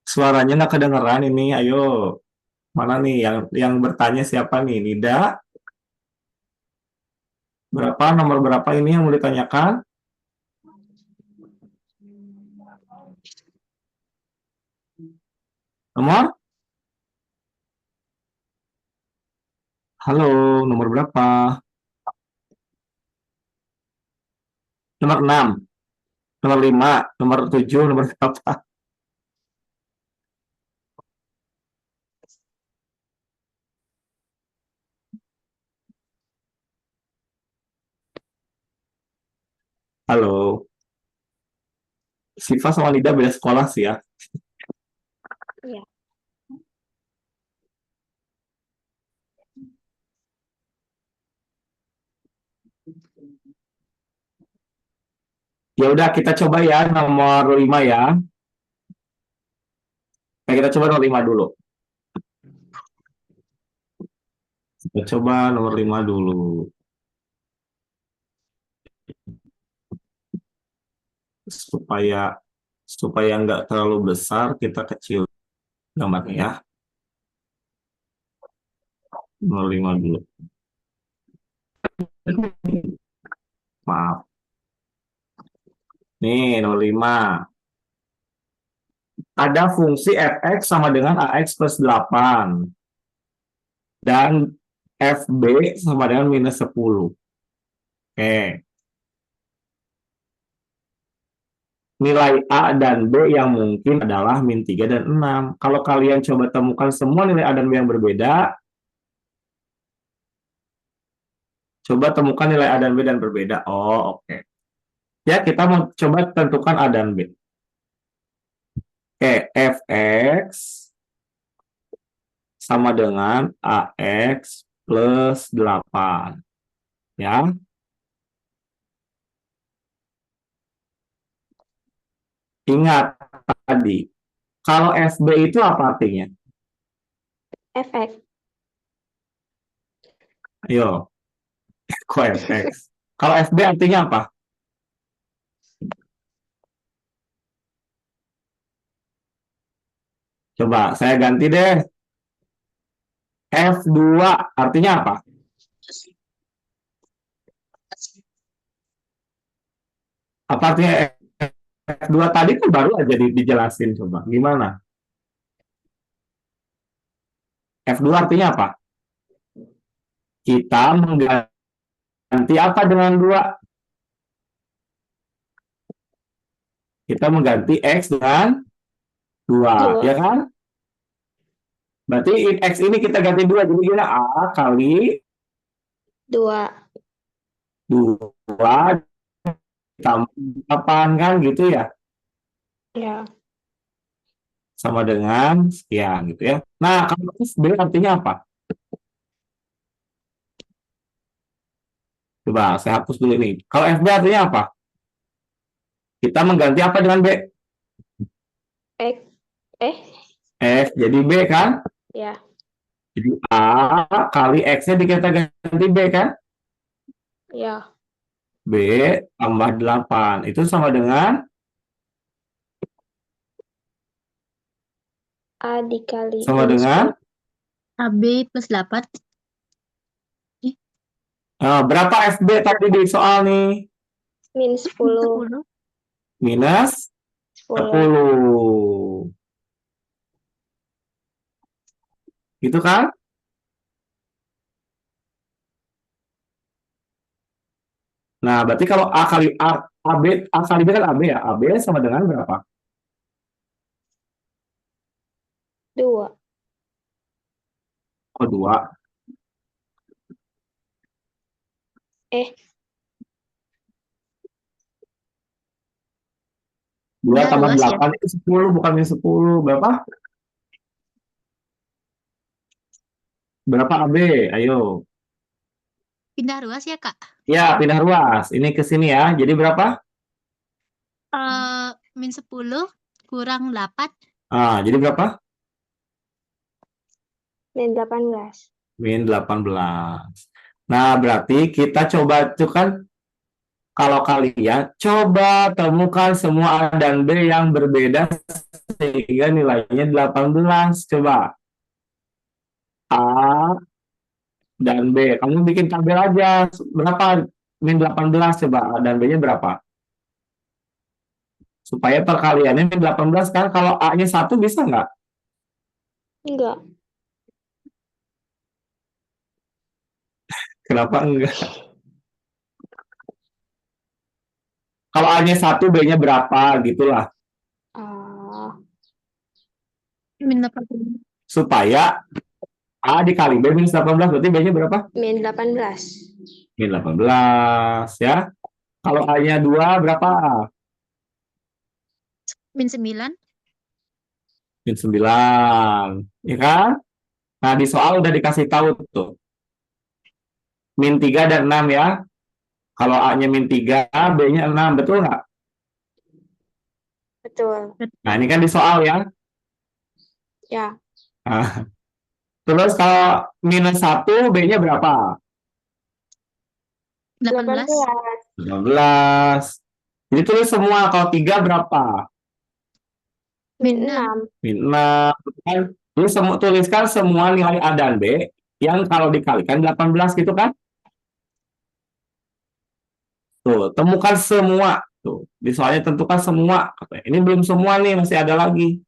Suaranya nggak kedengeran ini. Ayo, mana nih yang bertanya siapa nih? Nida? Berapa? Nomor berapa ini yang mau ditanyakan? Nomor? Halo, nomor berapa? Nomor 6, nomor 5, nomor 7, nomor berapa? Halo. Siva sama Nida beda sekolah sih ya. Iya. Ya udah kita coba ya nomor 5 ya. Nah, kita coba nomor 5 dulu. Kita coba nomor 5 dulu. Supaya supaya nggak terlalu besar, kita kecil gambarnya ya. Nomor 5 dulu. Maaf. Nih, nomor 5. Ada fungsi fx sama dengan ax plus 8. Dan fb sama dengan minus 10. Oke. Nilai A dan B yang mungkin adalah min 3 dan 6. Kalau kalian coba temukan semua nilai A dan B yang berbeda, coba temukan nilai A dan B dan berbeda. Oh, oke. Ya, kita mau coba tentukan A dan B. Oke, fx sama dengan ax plus 8. Ya. Ingat tadi, kalau FB itu apa artinya? FX. Ayo, kok FX? Kalau FB artinya apa? Coba saya ganti deh. F2 artinya apa? Apa artinya F2 tadi kan baru aja dijelasin, coba. Gimana? F2 artinya apa? Kita mengganti apa dengan 2? Kita mengganti X dengan 2, ya kan? Berarti X ini kita ganti 2, jadi kita A kali 2. 2 tambah 8 kan gitu ya? Ya. Sama dengan sekian gitu ya. Nah, kalau FB artinya apa? Coba saya hapus dulu ini. Kalau FB artinya apa? Kita mengganti apa dengan B? X. F jadi B kan? Ya. Jadi A kali X-nya kita ganti B kan? Ya. B tambah 8. Itu sama dengan A dikali sama minus dengan 10. AB plus 8. berapa FB tadi di soal nih? Minus 10. 10. Minus 10. 10. Gitu kan? Nah, berarti kalau A kali AB, A kali B kan AB ya. AB sama dengan berapa? 2. Oh, 2. Eh. 2 Ya, tambah luas ya. 8 itu 10, bukan 10. Berapa? Berapa AB? Ayo. Pindah ruas ya, Kak? Ya, pindah ruas. Ini ke sini ya. Jadi berapa? Min 10 kurang 8. Jadi berapa? Min 18. Min 18. Nah, berarti kita coba itu kan kalau kalian coba temukan semua A dan B yang berbeda sehingga nilainya 18. Coba. A dan B. Kamu bikin tabel aja. Berapa min 18 coba A dan B-nya berapa? Supaya perkaliannya min 18 kan kalau A-nya 1 bisa nggak? Enggak. Kenapa enggak? Kalau A-nya 1, B-nya berapa? Gitulah. Min 8. Supaya A dikali B minus 18, berarti B-nya berapa? Min 18. Min 18, ya. Kalau A-nya 2 berapa? Min 9. Min 9. Ya kan? Nah, di soal udah dikasih tahu tuh. Min 3 dan 6 ya. Kalau A-nya min 3, B-nya 6. Betul nggak? Betul. Nah, ini kan di soal ya. Ya. Nah, terus kalau minus 1, B-nya berapa? 18. 12. Jadi tulis semua. Kalau 3 berapa? Min Min 6. 6. Min 6. Kan? Tuliskan semua nilai A dan B yang kalau dikalikan 18 gitu kan? Tuh, temukan semua. Tuh, di soalnya tentukan semua. Ini belum semua nih, masih ada lagi.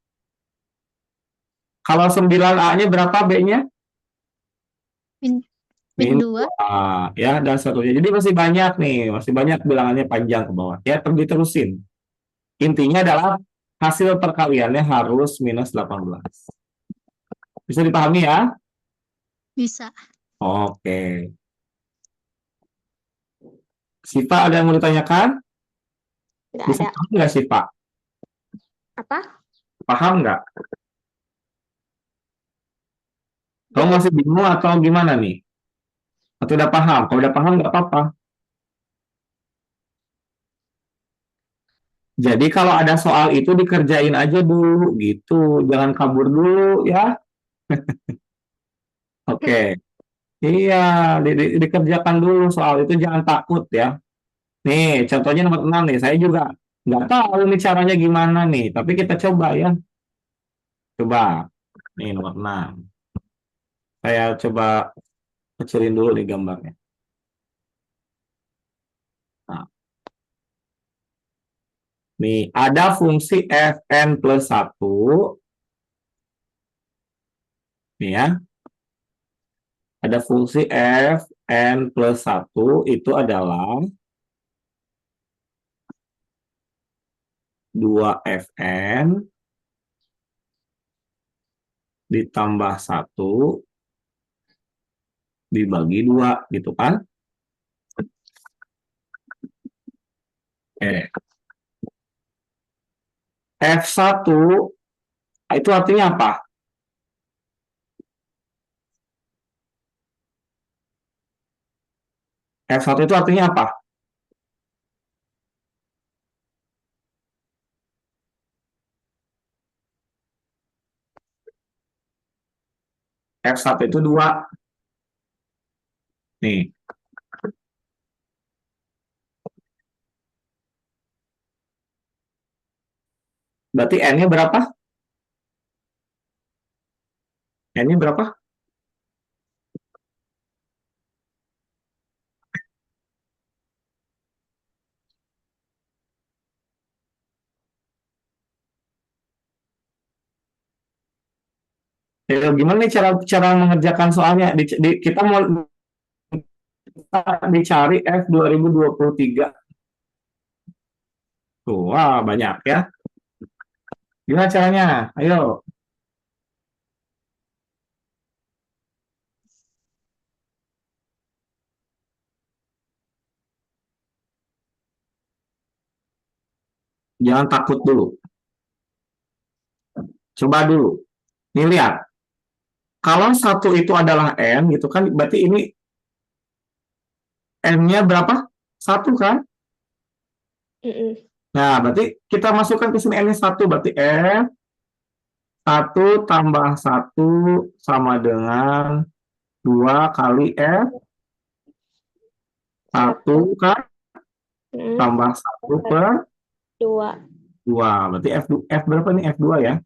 Kalau 9A-nya berapa B-nya? Min Min 2. Ya, dan seterusnya. Jadi masih banyak nih, masih banyak bilangannya panjang ke bawah. Ya, diterusin. Intinya adalah hasil perkaliannya harus minus 18. Bisa dipahami ya? Bisa. Oke. Sipa, ada yang mau ditanyakan? Nggak Bisa ada. paham nggak Sipa? Apa? Paham nggak? Kamu masih bingung atau gimana nih? Atau udah paham? Kalau udah paham nggak apa-apa. Jadi kalau ada soal itu dikerjain aja dulu gitu, jangan kabur dulu ya. Oke. Iya, dikerjakan dulu soal itu, jangan takut ya. Nih, contohnya nomor 6 nih, saya juga nggak tahu nih caranya gimana nih, tapi kita coba ya. Coba. Nih nomor 6. Saya coba kecilin dulu nih gambarnya. Nah, nih, ada fungsi fn plus 1. Nih ya. Ada fungsi fn plus 1 itu adalah 2fn ditambah 1 dibagi 2 gitu kan. F1 itu artinya apa? F1 itu artinya apa? F1 itu 2. Nih. Berarti N-nya berapa? N-nya berapa? Gimana nih cara cara mengerjakan soalnya? Kita mau dicari F 2023. Tuh, wah banyak ya. Gimana caranya? Ayo. Jangan takut dulu. Coba dulu. Nih lihat. Kalau 1 itu adalah N gitu kan, berarti ini N-nya berapa? 1 kan? Mm-mm. Nah, berarti kita masukkan ke sini N-nya 1. Berarti F 1 tambah 1 sama dengan 2 kali F 1 kan? Mm-mm. Tambah 1 per 2. 2. Berarti F berapa nih? F2 ya.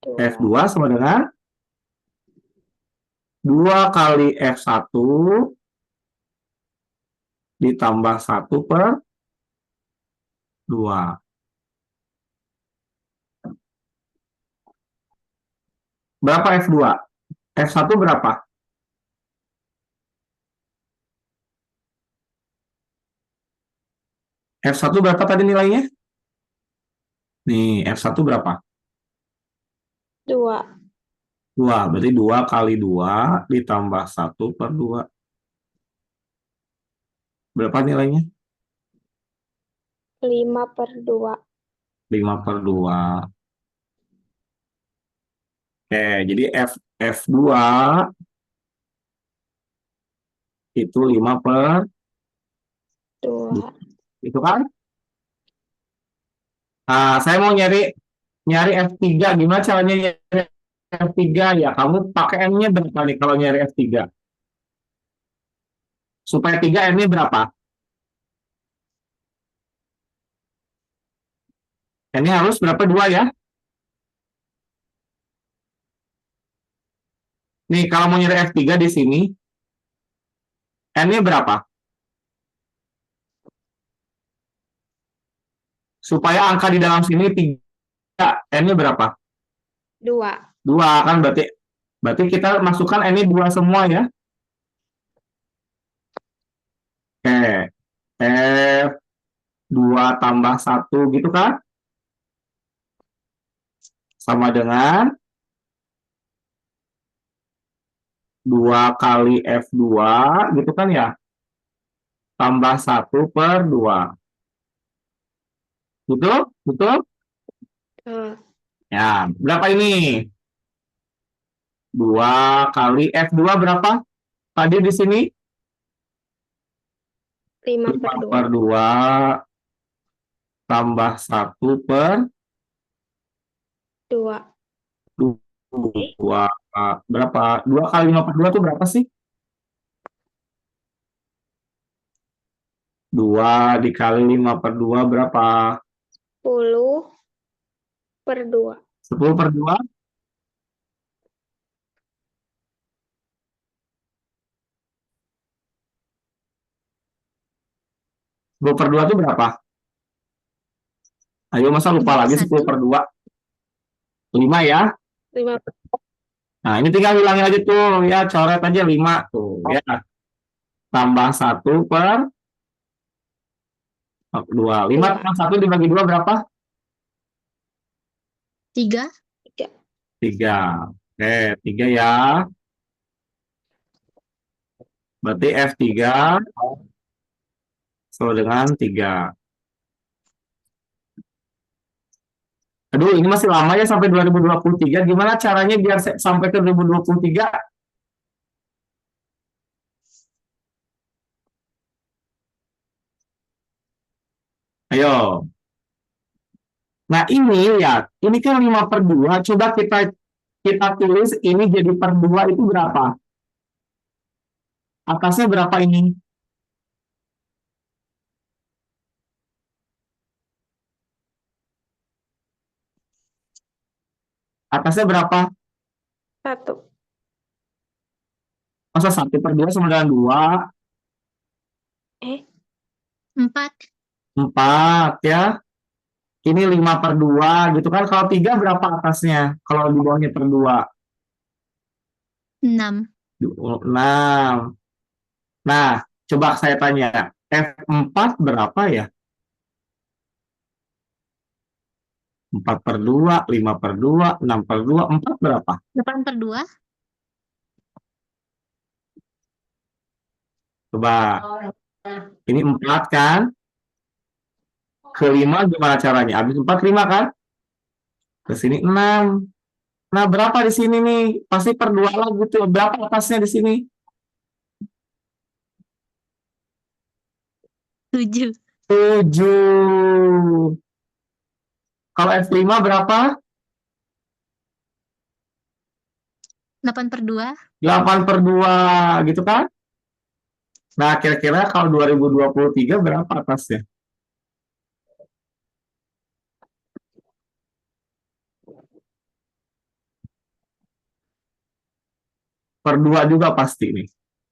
2. F2 sama dengan 2 kali F1 ditambah 1 per 2. Berapa F2? F1 berapa? F1 berapa tadi nilainya? Nih, F1 berapa? 2. 2. Berarti 2 kali 2 ditambah 1 per 2. Berapa nilainya? 5/2. 5/2. Oke, jadi F2 itu 5/2. 2. Itu kan? Nah, saya mau nyari F3. Gimana caranya nyari F3? Ya, kamu pakai N-nya berapa nih kalau nyari F3? Supaya 3 N-nya berapa? N-nya harus berapa? 2 ya? Nih, kalau mau nyari F3 di sini, N-nya berapa? Supaya angka di dalam sini 3, N-nya berapa? 2. 2 kan berarti kita masukkan N-nya 2 semua ya. Oke. F2 tambah 1 gitu kan? Sama dengan 2 kali F2 gitu kan ya? Tambah 1/2. Betul? Betul? Ya, berapa ini? 2 kali F2 berapa? Tadi di sini 5/2. 5/2 tambah 1/2. 2. Berapa? 2 kali 5/2 itu berapa sih? 2 dikali 5/2 berapa? 10/2. 10/2? 10/2 itu berapa? Ayo, masa lupa lagi 10/2? 5 ya? 5. Nah, ini tinggal hilangin aja tuh, ya, coret aja 5 tuh, ya. Tambah 1/2. 5 tambah 1 dibagi 2 berapa? 3. 3. Oke, 3 ya. Berarti F3 sama dengan 3. Aduh, ini masih lama ya sampai 2023. Gimana caranya biar sampai ke 2023? Ayo. Nah, ini lihat. Ini kan 5/2. Coba kita tulis ini jadi per 2 itu berapa? Atasnya berapa ini? Atasnya berapa? 1. Masa 1/2 sama dengan 2? 4. 4 ya. Ini 5/2 gitu kan. Kalau 3 berapa atasnya? Kalau di bawahnya per 2? 6. 6. Nah, coba saya tanya. F4 berapa ya? 4/2, 5/2, 6/2, 4 berapa? 8/2. Coba. Ini 4 kan? Ke 5 gimana caranya? Habis 4 5 kan? Ke sini 6. Nah, berapa di sini nih? Pasti per 2 lagi tuh. Berapa atasnya di sini? 7. 7. Kalau F5 berapa? 8/2. 8/2 gitu kan? Nah, kira-kira kalau 2023 berapa atasnya? Per 2 juga pasti nih.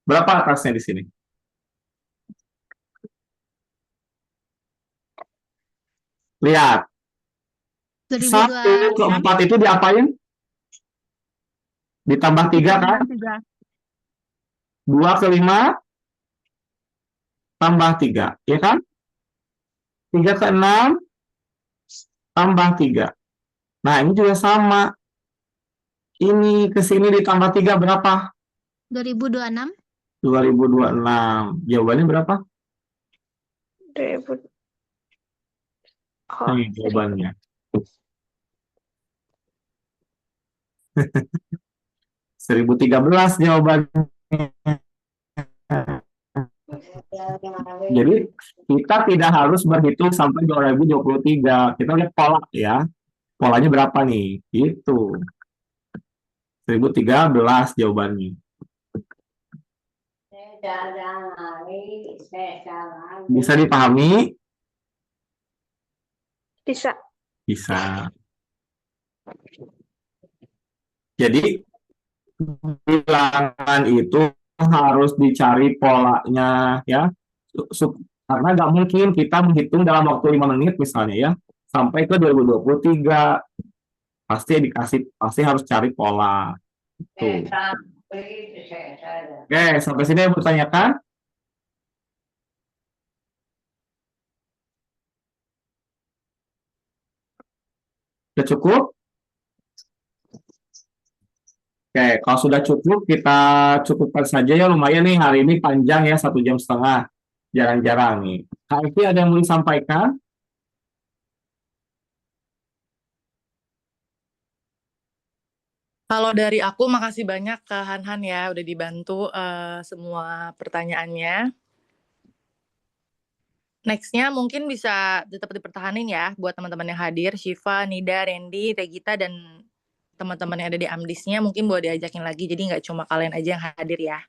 Berapa atasnya di sini? Lihat. 1 ke 2026. 4 itu diapain? Ditambah 3 kan? 2 ke 5 tambah 3, ya kan? 3 ke 6 tambah 3. Nah, ini juga sama. Ini ke sini ditambah 3 berapa? 2026. 2026. Jawabannya berapa? 1000. Oh, Nih jawabannya. 1013 jawabannya. Jadi kita tidak harus berhitung sampai 2023. Kita lihat pola ya. Polanya berapa nih? Itu 1013 jawabannya. Bisa dipahami? bisa. Bisa. Jadi bilangan itu harus dicari polanya ya. Karena nggak mungkin kita menghitung dalam waktu 5 menit misalnya ya sampai ke 2023. Pasti harus cari pola. Tuh. Oke, sampai sini yang bertanyakan? Sudah cukup? Oke, kalau sudah cukup kita cukupkan saja ya, lumayan nih hari ini panjang ya 1,5 jam. Jarang-jarang nih. Kak Evi ada yang mau disampaikan? Kalau dari aku makasih banyak ke Han ya udah dibantu semua pertanyaannya. Nextnya mungkin bisa tetap dipertahanin ya buat teman-teman yang hadir, Syifa, Nida, Randy, Regita, dan teman-teman yang ada di Amdisnya mungkin boleh diajakin lagi, jadi nggak cuma kalian aja yang hadir ya.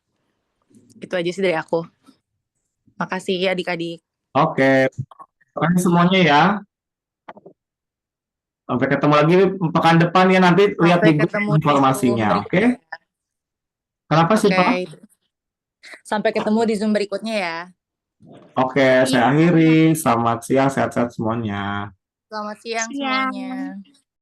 Itu aja sih dari aku. Makasih ya adik-adik. Oke, terima kasih semuanya ya. Sampai ketemu lagi pekan depan ya, nanti lihat Sampai di grup ketemu di informasinya, Zoom oke? berikutnya. Kenapa sih, Pak? Oke. Sampai ketemu di Zoom berikutnya ya. Oke, saya akhiri. Selamat siang, sehat-sehat semuanya. Selamat siang Siang. semuanya.